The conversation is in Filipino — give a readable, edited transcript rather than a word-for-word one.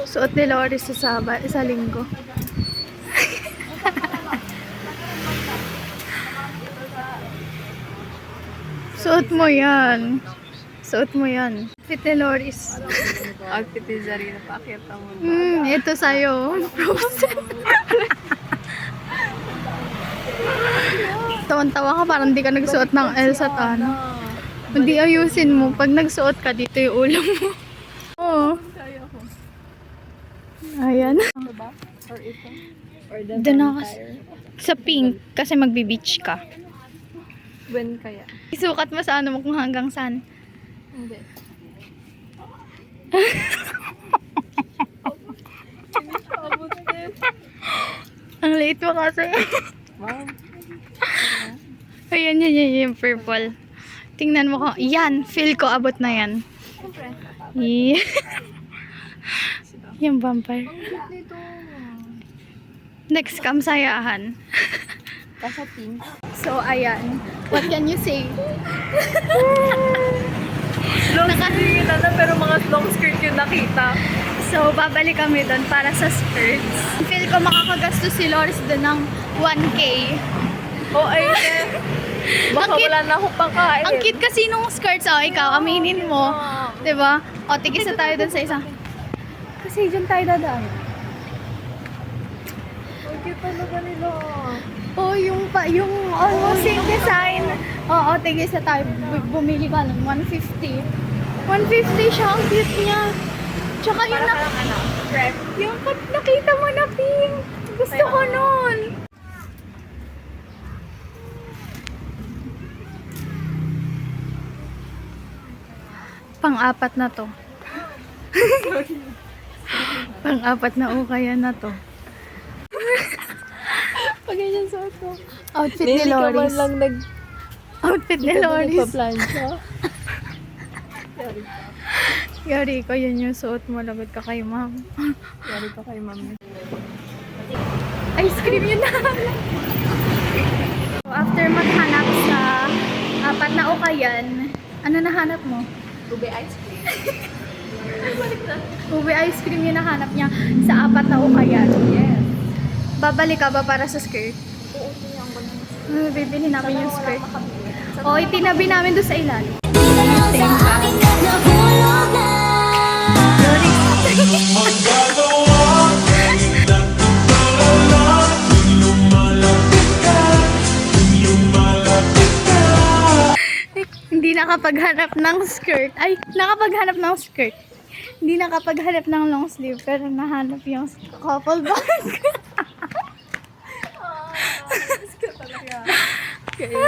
Suot ni Loris sa linggo. Suot mo yan. Suot mo yan. Fit ni Loris. Outfit ni Zarina, pakita mo. Ito sa'yo. Frozen. Tawan-tawa ka, parang hindi ka nagsuot ng Elsa Tano. Hindi ayusin mo. Pag nagsuot ka, dito yung ulo mo. Oo. Ayan. Diba? Or ito? Or the Doon ako vampire? sa pink kasi magbe-beach ka. When kaya? Isukat mo sa ano mo kung hanggang saan. Hindi. Ang liit mo kasi. Wow. Ayan, yan, yung purple. Tingnan mo ko. Yan, feel ko abot na yan. Siyempre. Yeah. Yung vampire. Dito. Next, kamsayahan. Kaso pink. So, ayan. What can you say? Long skirt na pero mga long skirt yung nakita. So, babalik kami doon para sa skirts. Feel ko makakagastos si Loris doon ng 1K. Oh, ay, baka Ang cute- wala na akong pangkain. Ang cute kasi nung skirts, oh, ikaw, aminin mo. Diba? O, tigis na tayo doon sa isang. Kasi dyan tayo dadaan. Ang cute talaga nila. Oh, yung almost same design. Oo, tigis na tayo. Bumili ka ng 150. 150 siya, ang cute niya. Tsaka yung Prep. yung pag nakita mo na pink. Gusto ko nun. Pang-apat na to. Pang-apat na ukayan na to. Pag ganyan suot ko. Outfit ni Loris. Outfit ni Loris. nagpa-plancha. Yari ko, yun yung suot mo. Lagot ka kay ma'am. Yari pa kay mami. Ice cream yun na. So, after maghanap sa apat na ukayan, ano nahanap mo? Ube ice cream. Ube ice cream yung nahanap niya sa apat na ukayan. Yes. Babalik ka ba para sa skirt? Oo, ito yung banana. Bibili namin yung skirt. O, itinabi namin doon sa ilalim. Hindi nakapaghanap ng skirt. Ay, nakapaghanap ng skirt. Hindi nakapaghanap ng long sleeve, pero nahanap yung couple bag. Talaga.